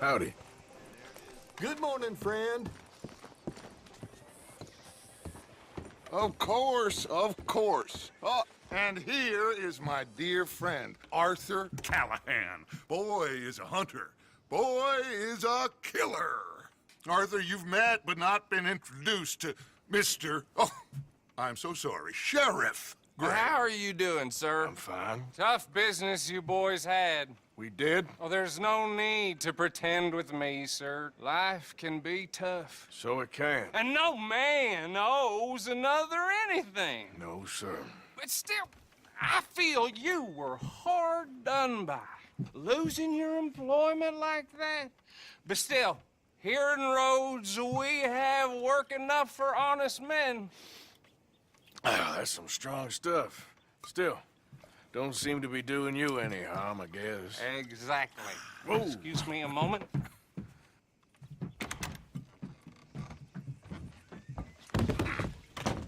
Howdy. Good morning, friend. Of course, of course. Oh, and here is my dear friend, Arthur Callahan. Boy is a hunter. Boy is a killer. Arthur, you've met but not been introduced to Mr. Oh, I'm so sorry, Sheriff Gray. How are you doing, sir? I'm fine. Tough business you boys had. We did? Oh, there's no need to pretend with me, sir. Life can be tough. So it can. And no man owes another anything. No, sir. But still, I feel you were hard done by. Losing your employment like that. But still, here in Rhodes, we have work enough for honest men. Ah, that's some strong stuff. Still, don't seem to be doing you any harm, I guess. Exactly. Whoa. Excuse me a moment.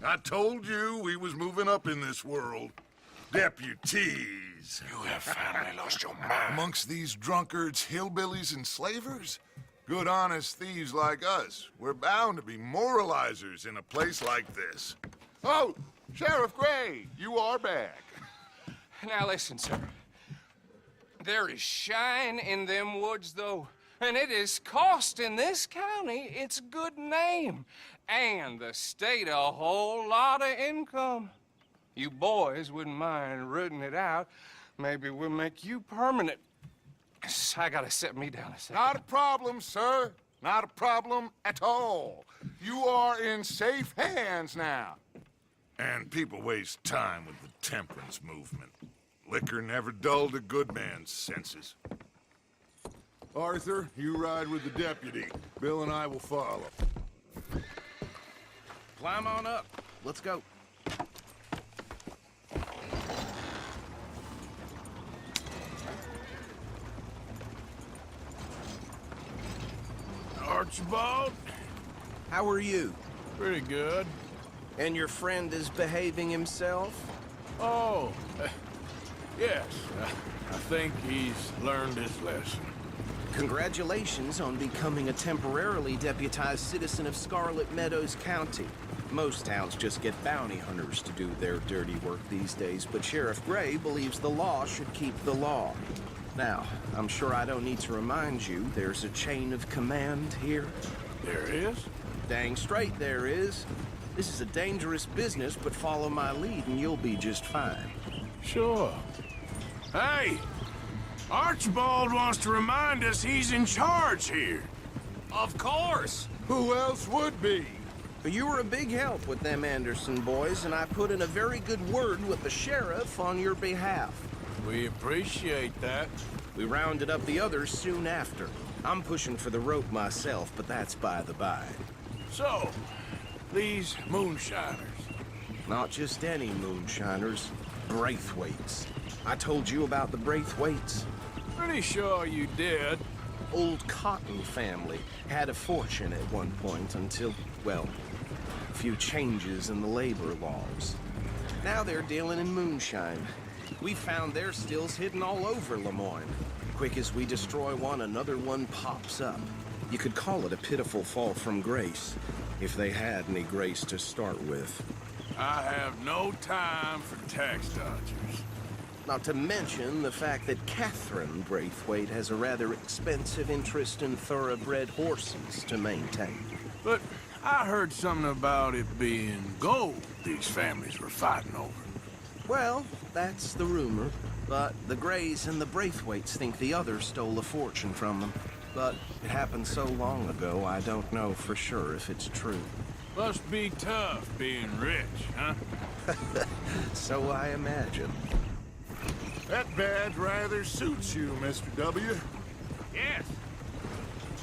I told you we was moving up in this world. Deputies. You have finally lost your mind. Amongst these drunkards, hillbillies, and slavers? Good, honest thieves like us. We're bound to be moralizers in a place like this. Oh, Sheriff Gray, you are back. Now listen, sir. There is shine in them woods, though, and it is costing this county its good name, and the state a whole lot of income. You boys wouldn't mind rooting it out. Maybe we'll make you permanent. I gotta set me down a second. Not a problem, sir. Not a problem at all. You are in safe hands now. And people waste time with the temperance movement. Liquor never dulled a good man's senses. Arthur, you ride with the deputy. Bill and I will follow. Climb on up. Let's go. Archibald? How are you? Pretty good. And your friend is behaving himself? Oh, yes. I think he's learned his lesson. Congratulations on becoming a temporarily deputized citizen of Scarlet Meadows County. Most towns just get bounty hunters to do their dirty work these days, but Sheriff Gray believes the law should keep the law. Now, I'm sure I don't need to remind you there's a chain of command here. There is? Dang straight there is. This is a dangerous business, but follow my lead and you'll be just fine. Sure. Hey! Archibald wants to remind us he's in charge here. Of course! Who else would be? You were a big help with them Anderson boys, and I put in a very good word with the sheriff on your behalf. We appreciate that. We rounded up the others soon after. I'm pushing for the rope myself, but that's by the by. So, these moonshiners. Not just any moonshiners, Braithwaites. I told you about the Braithwaites. Pretty sure you did. Old Cotton family had a fortune at one point until, well, a few changes in the labor laws. Now they're dealing in moonshine. We found their stills hidden all over Lemoyne. Quick as we destroy one, another one pops up. You could call it a pitiful fall from grace, if they had any grace to start with. I have no time for tax dodgers. Not to mention the fact that Catherine Braithwaite has a rather expensive interest in thoroughbred horses to maintain. But I heard something about it being gold these families were fighting over. Well, that's the rumor. But the Grays and the Braithwaites think the others stole a fortune from them. But it happened so long ago, I don't know for sure if it's true. Must be tough being rich, huh? So I imagine. That badge rather suits you, Mr. W. Yes.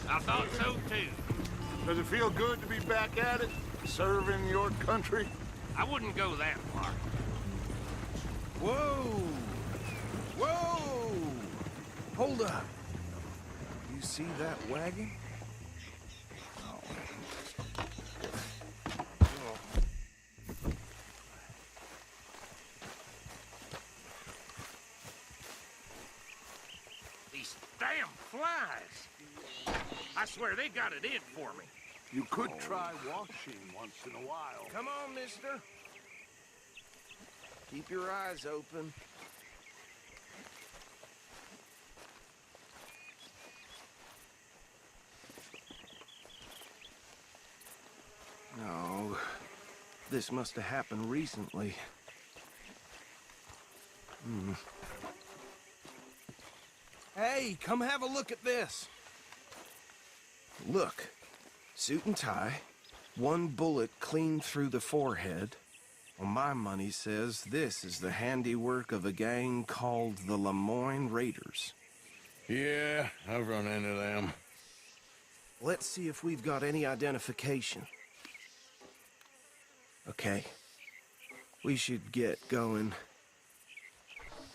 I thought so, too. Does it feel good to be back at it? Serving your country? I wouldn't go that far. Whoa! Whoa! Hold up. You see that wagon? damn flies. I swear they got it in for me. You could try washing once in a while. Come on, mister. Keep your eyes open. No, this must have happened recently. Hey, come have a look at this. Look, suit and tie, one bullet clean through the forehead. Well, my money says this is the handiwork of a gang called the Lemoyne Raiders. Yeah, I've run into them. Let's see if we've got any identification. Okay. We should get going.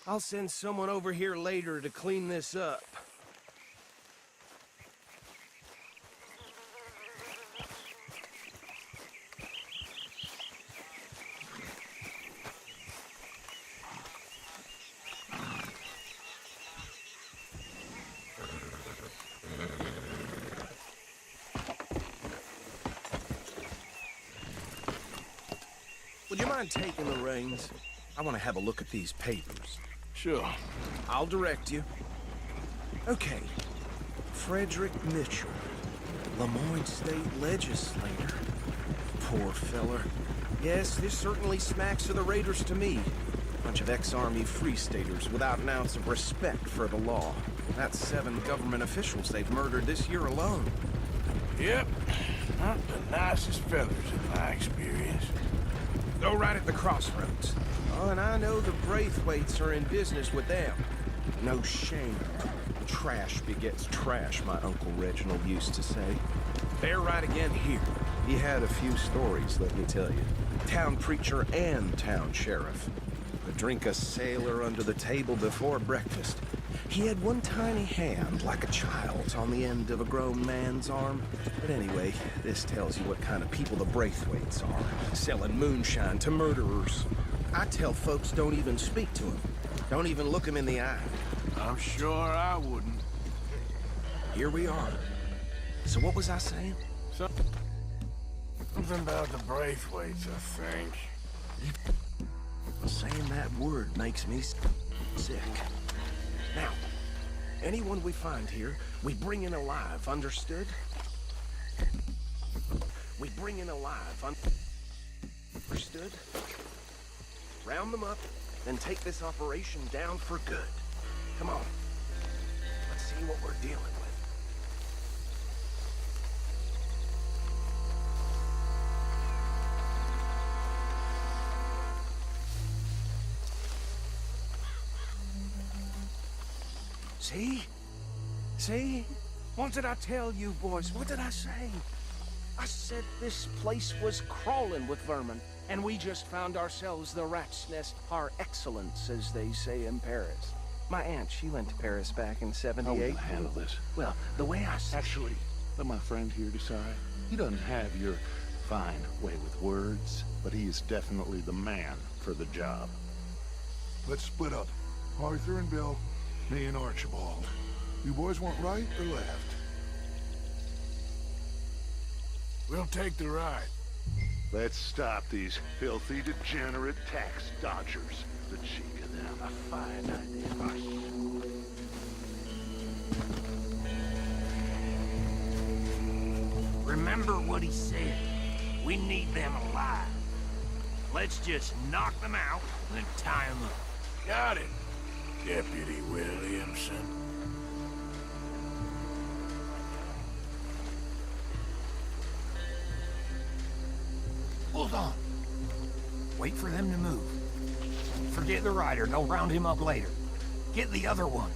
I'll send someone over here later to clean this up. Would you mind taking the reins? I want to have a look at these papers. Sure. I'll direct you. Okay. Frederick Mitchell, Lemoyne State Legislator. Poor feller. Yes, this certainly smacks of the Raiders to me. Bunch of ex-Army Free Staters without an ounce of respect for the law. That's 7 government officials they've murdered this year alone. Yep. Not the nicest fellas in my experience. Go right at the crossroads. Oh, and I know the Braithwaites are in business with them. No shame. Trash begets trash, my Uncle Reginald used to say. They're right again here. He had a few stories, let me tell you. Town preacher and town sheriff. Could drink a sailor under the table before breakfast. He had one tiny hand, like a child's, on the end of a grown man's arm. But anyway, this tells you what kind of people the Braithwaites are. Selling moonshine to murderers. I tell folks don't even speak to him. Don't even look him in the eye. I'm sure I wouldn't. Here we are. So what was I saying? Something about the Braithwaites, I think. Saying that word makes me sick. Now, anyone we find here, we bring in alive, understood? We bring in alive, understood? Round them up, then take this operation down for good. Come on. Let's see what we're dealing with. See? See? What did I tell you, boys? What did I say? I said this place was crawling with vermin, and we just found ourselves the rat's nest par excellence, as they say in Paris. My aunt, she went to Paris back in How are we '78. gonna handle this? Well, the way I said... Actually, let my friend here decide. He doesn't have your fine way with words, but he is definitely the man for the job. Let's split up. Arthur and Bill, me and Archibald. You boys want right or left? We'll take the ride. Let's stop these filthy, degenerate tax dodgers. The cheek of them. A fine idea. Remember what he said. We need them alive. Let's just knock them out, then tie them up. Got it, Deputy Williamson. Hold on. Wait for them to move. Forget the rider. They'll round him up later. Get the other one.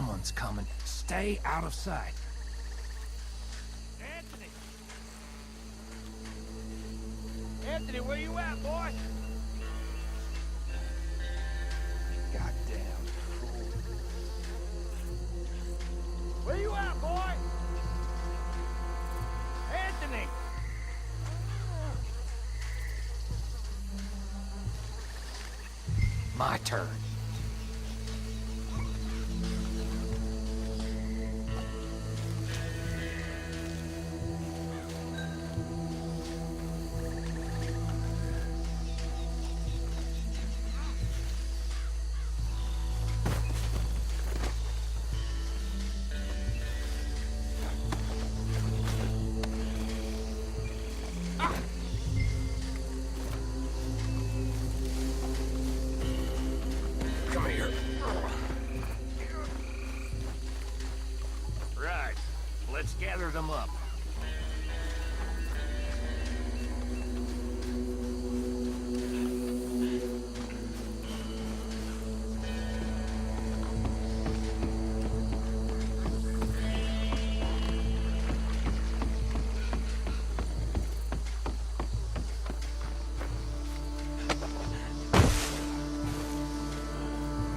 Someone's coming. Stay out of sight. Anthony! Anthony, where you at, boy? Goddamn fool. Where you at, boy? Anthony! My turn. Come here. Right. Let's gather them up.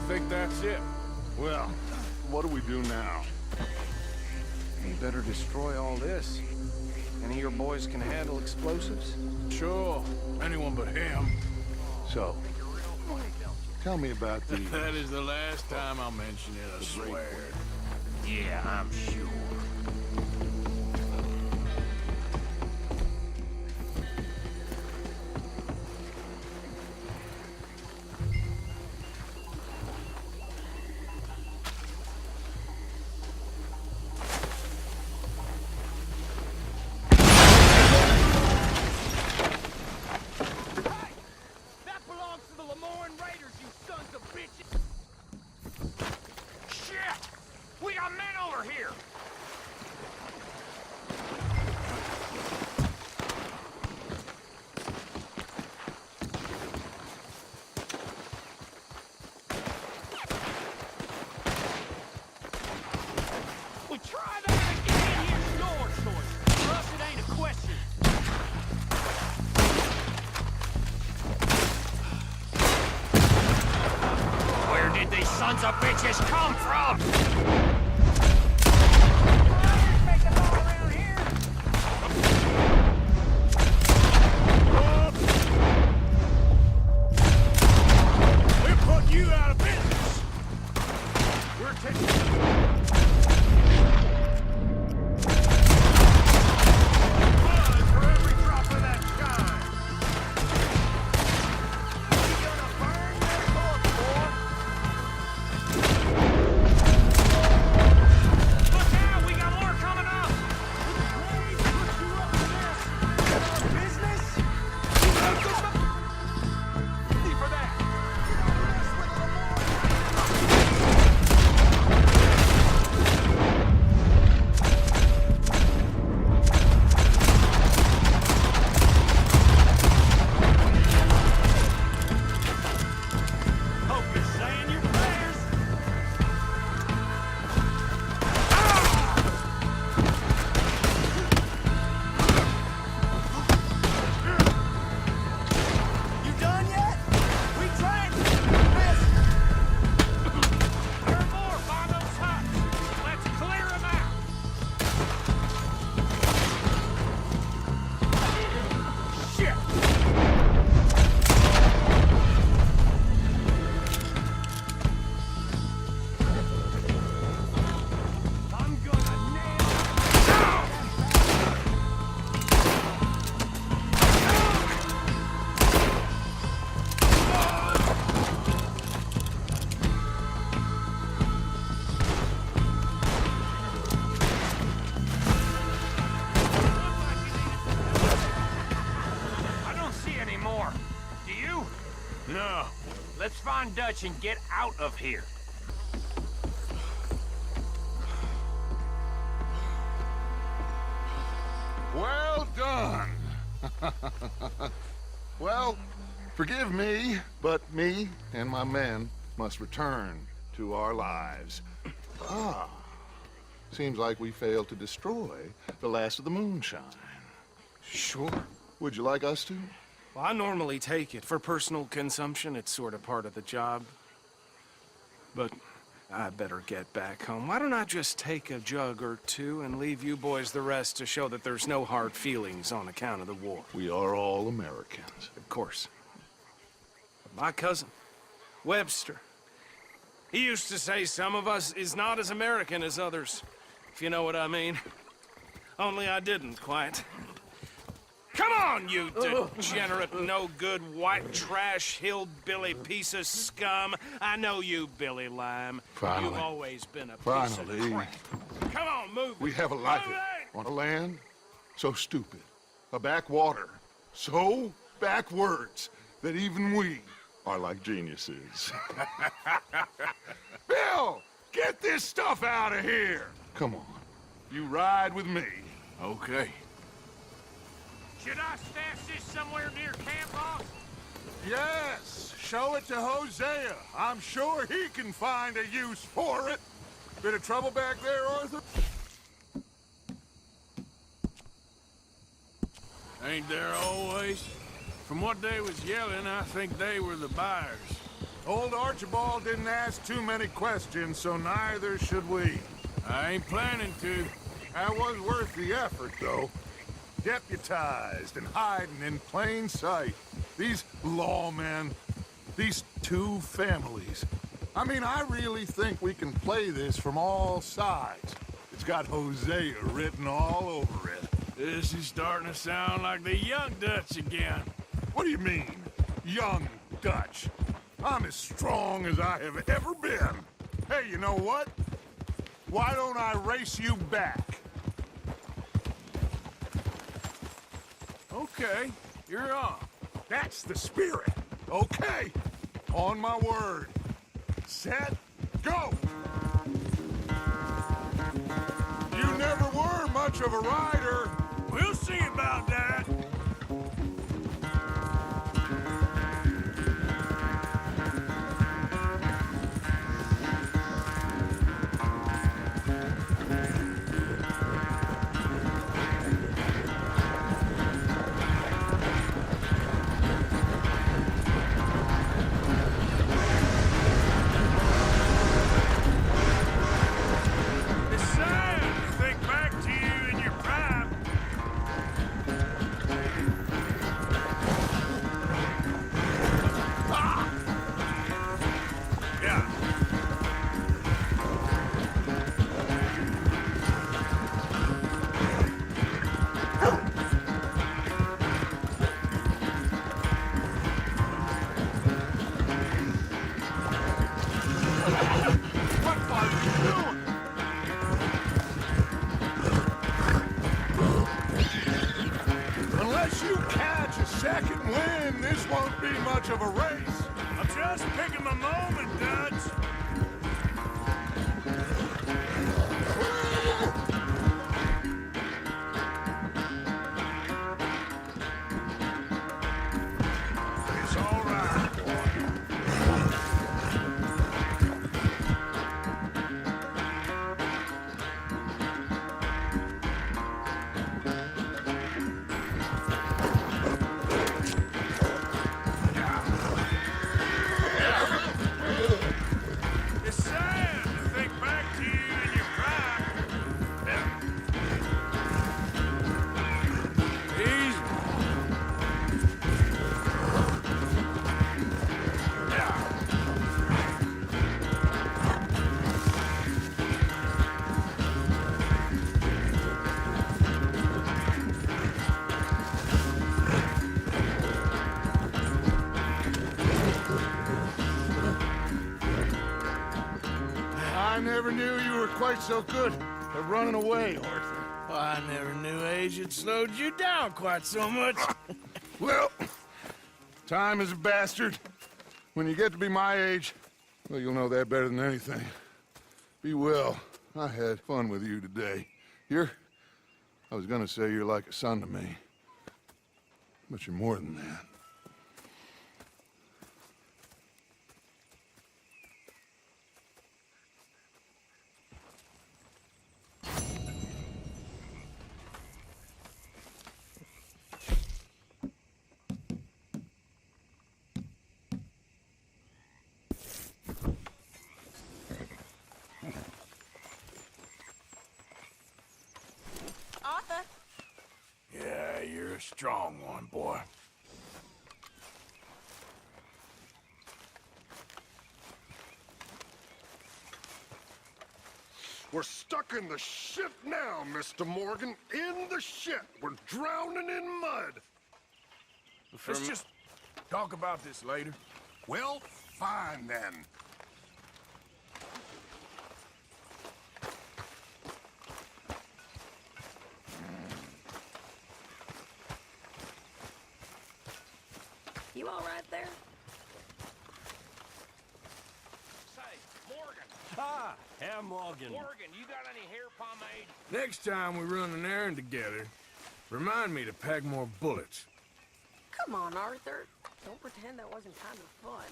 Think that's it? Well, what do we do now? You better destroy all this. Any of your boys can handle explosives? Sure. Anyone but him. So, tell me about the... That is the last time I'll mention it, I swear. Yeah, I'm sure. That belongs to the Lemoyne Raiders, you sons of bitches! Shit! We got men over here! We try that again! Here's your choice. For us, it ain't a question. Where did these sons of bitches come from? We're putting you out of business! We're taking... Blood for every drop of that shine! We gonna burn their corpse, boy! Look out! We got more coming up! Business? See for that! Hope you're saying your prayers! You done yet? We tried! Missed! There are more by those huts! Let's clear them out! Shit! I'm gonna nail... I don't see any more. Do you? No. Let's find Dutch and get out of here. Well done. Well, forgive me, but me and my men must return to our lives. Ah. Seems like we failed to destroy the last of the moonshine. Sure. Would you like us to? Well, I normally take it for personal consumption. It's sort of part of the job. But I better get back home. Why don't I just take a jug or two and leave you boys the rest to show that there's no hard feelings on account of the war? We are all Americans. Of course. My cousin, Webster, he used to say some of us is not as American as others, if you know what I mean. Only I didn't quite. Come on, you degenerate, no-good, white trash, hillbilly piece of scum. I know you, Billy Lime. Finally. You've always been a piece Finally. of crap. Come on, move We it. have a life Move it! on a land so stupid, a backwater so backwards that even we are like geniuses. Bill, get this stuff out of here. Come on, you ride with me. Okay. Should I stash this somewhere near camp, boss? Yes, show it to Hosea. I'm sure he can find a use for it. Bit of trouble back there, Arthur? Ain't there always? From what they was yelling, I think they were the buyers. Old Archibald didn't ask too many questions, so neither should we. I ain't planning to. That was worth the effort, though. Deputized and hiding in plain sight. These lawmen, these two families. I mean, I really think we can play this from all sides. It's got Hosea written all over it. This is starting to sound like the Young Dutch again. What do you mean, young Dutch? I'm as strong as I have ever been. Hey, you know what? Why don't I race you back? Okay, you're on. That's the spirit. Okay, on my word. Set, go! You never were much of a rider. We'll see about that. It's sad to think back to you in your prime. Yeah. What are you doing? Unless you catch a second wind, this won't be much of a race. I'm just picking my moment, Dutch. It's all right, boy. It's sad to think back to you in your prime. Easy. I never knew you were quite so good at running away, Arthur. I never knew age had slowed you down quite so much. Well, time is a bastard. When you get to be my age, well, you'll know that better than anything. Be well. I had fun with you today. I was gonna say you're like a son to me. But you're more than that. strong one, boy. We're stuck in the shit now, Mr. Morgan. In the shit. We're drowning in mud. Let's just talk about this later. Well, fine then. You all right there? Say, Morgan. Ah, Herr Morgan. Morgan, you got any hair pomade? Next time we run an errand together, remind me to pack more bullets. Come on, Arthur. Don't pretend that wasn't kind of fun.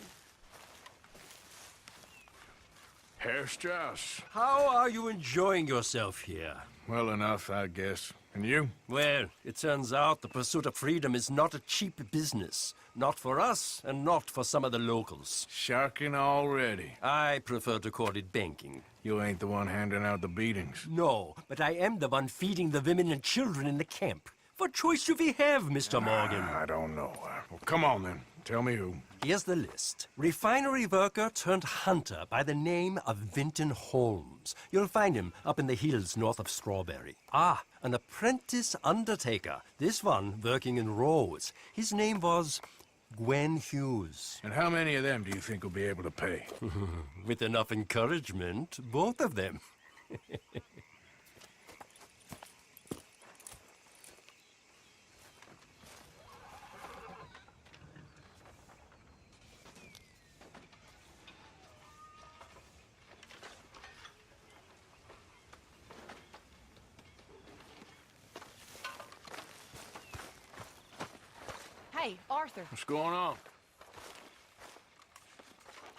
Herr Strauss. How are you enjoying yourself here? Well enough, I guess. And you? Well, it turns out the pursuit of freedom is not a cheap business. Not for us, and not for some of the locals. Sharking already. I prefer to call it banking. You ain't the one handing out the beatings. No, but I am the one feeding the women and children in the camp. What choice do we have, Mr. Morgan? I don't know. Well, come on then. Tell me who. Here's the list. Refinery worker turned hunter by the name of Vinton Holmes. You'll find him up in the hills north of Strawberry. Ah, an apprentice undertaker. This one working in Rose. His name was Gwen Hughes. And how many of them do you think will be able to pay? With enough encouragement, both of them. Hey, Arthur, What's going on?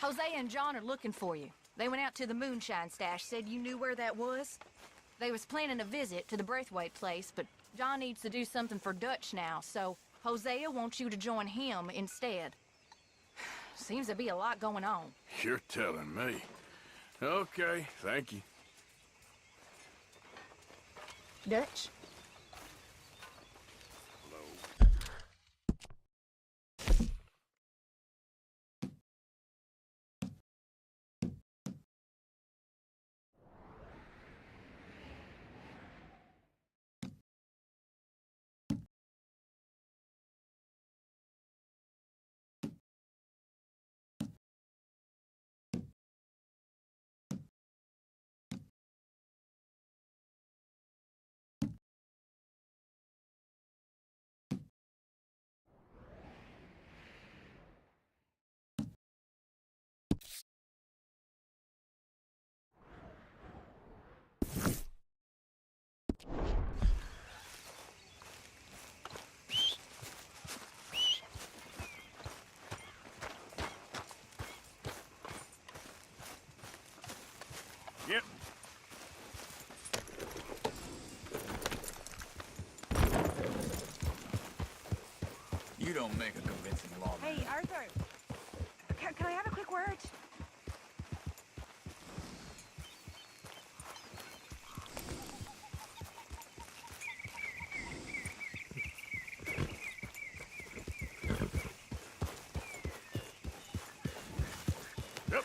Jose and John are looking for you. They went out to the moonshine stash, said you knew where that was. They was planning a visit to the Braithwaite place, but John needs to do something for Dutch now, so Hosea wants you to join him instead. Seems to be a lot going on. You're telling me. Okay, thank you. Dutch? Yep. You don't make a convincing lawman. Hey, Arthur. Can I have a quick word? Yep.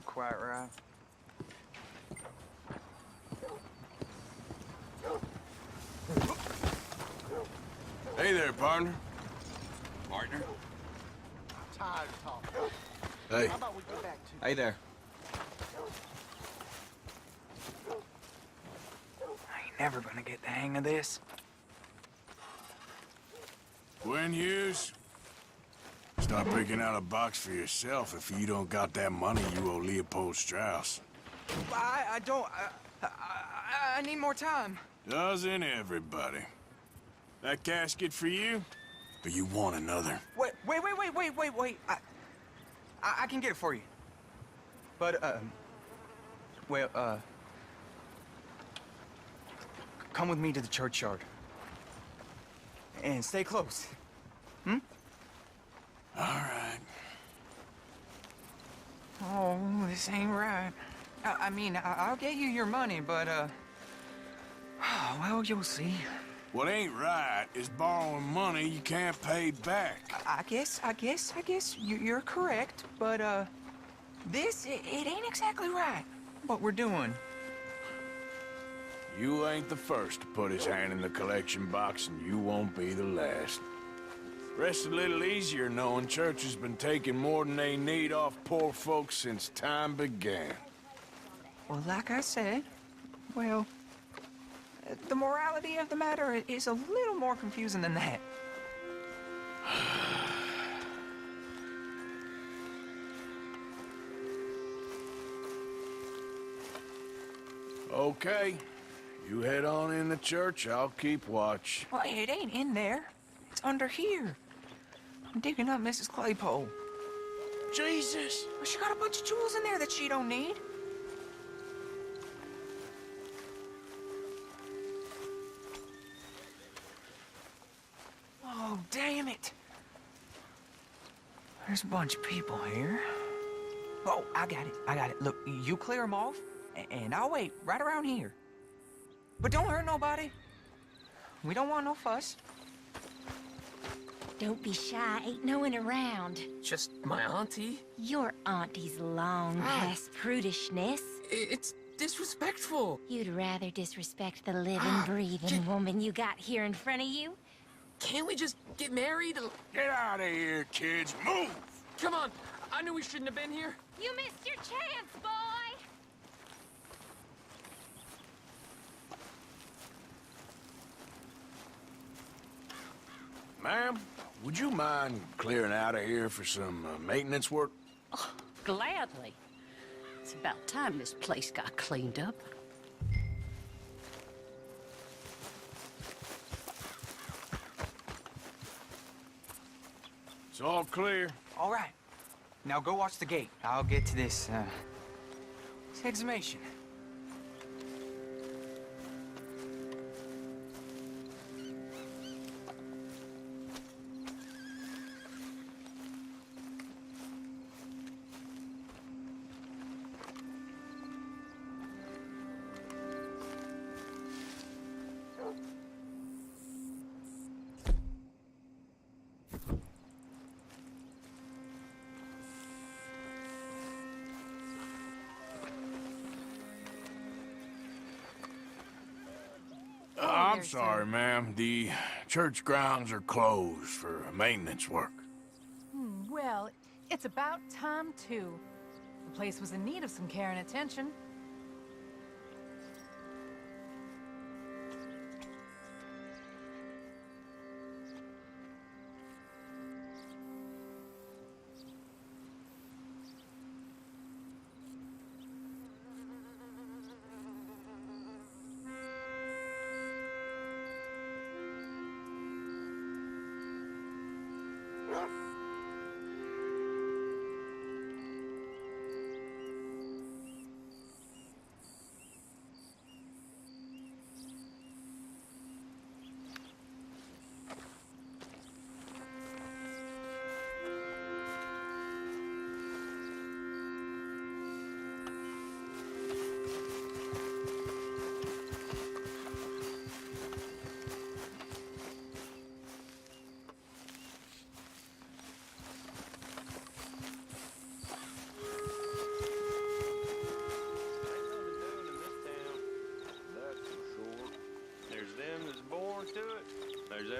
look quite right. Hey there, partner. Partner? Tired of talking. Hey. How about we get back to... Hey there. I ain't never gonna get the hang of this. Gwen Hughes, start picking out a box for yourself if you don't got that money you owe Leopold Strauss. I don't... I need more time. Doesn't everybody? That casket for you? Or you want another? Wait. I can get it for you. But, come with me to the churchyard. And stay close. All right. Oh, this ain't right. I mean, I'll get you your money, but, well, you'll see. What ain't right is borrowing money you can't pay back. I guess you're correct, but, it ain't exactly right, what we're doing. You ain't the first to put his hand in the collection box, and you won't be the last. Rest a little easier knowing church has been taking more than they need off poor folks since time began. Well, like I said, well, the morality of the matter is a little more confusing than that. Okay. You head on in the church, I'll keep watch. Well, it ain't in there. It's under here. I'm digging up Mrs. Claypole. Jesus! Well, she got a bunch of jewels in there that she don't need. Oh, damn it. There's a bunch of people here. Oh, I got it. Look, you clear them off, and I'll wait right around here. But don't hurt nobody. We don't want no fuss. Don't be shy, ain't no one around. Just my auntie? Your auntie's long past prudishness. It's disrespectful. You'd rather disrespect the living, breathing woman you got here in front of you? Can't we just get married? Get out of here, kids. Move! Come on. I knew we shouldn't have been here. You missed your chance, boy! Ma'am, would you mind clearing out of here for some maintenance work? Oh, gladly. It's about time this place got cleaned up. It's all clear. All right. Now go watch the gate. I'll get to this exhumation. I'm sorry, ma'am. The church grounds are closed for maintenance work. Well, it's about time, too. The place was in need of some care and attention.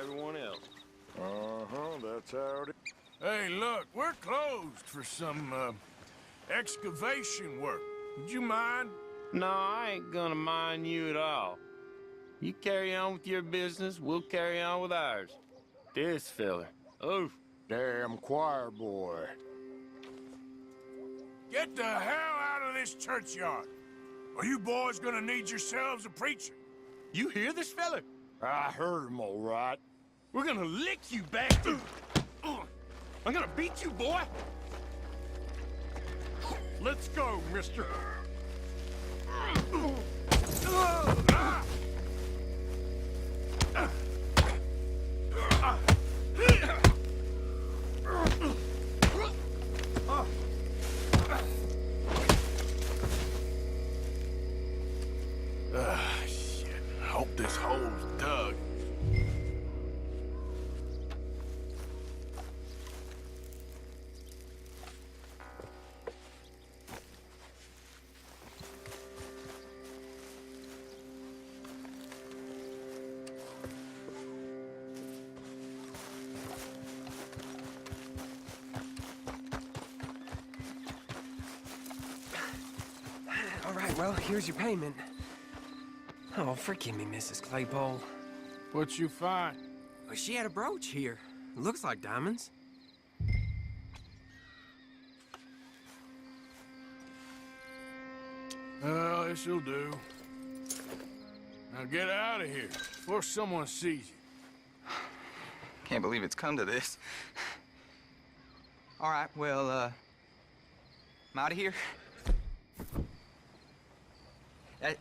everyone else. Uh-huh, that's how it is. Hey, look, we're closed for some, excavation work. Would you mind? No, I ain't gonna mind you at all. You carry on with your business, we'll carry on with ours. This fella. Oh, Damn choir boy. Get the hell out of this churchyard. Are you boys gonna need yourselves a preacher? you hear this fella? I heard him all right. We're gonna lick you, bastard! I'm gonna beat you, boy! Let's go, mister. Shit. I hope this hole's dug. All right, well, here's your payment. Oh, forgive me, Mrs. Claypole. What'd you find? Well, she had a brooch here. Looks like diamonds. Well, this'll do. Now get out of here before someone sees you. Can't believe it's come to this. All right, well, I'm out of here.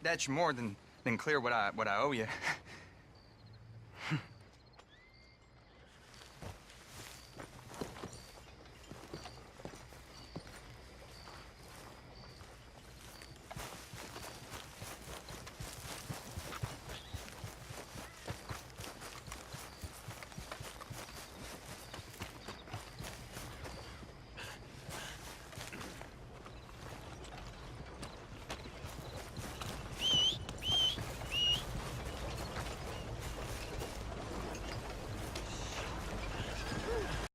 That's more than clear what I owe you.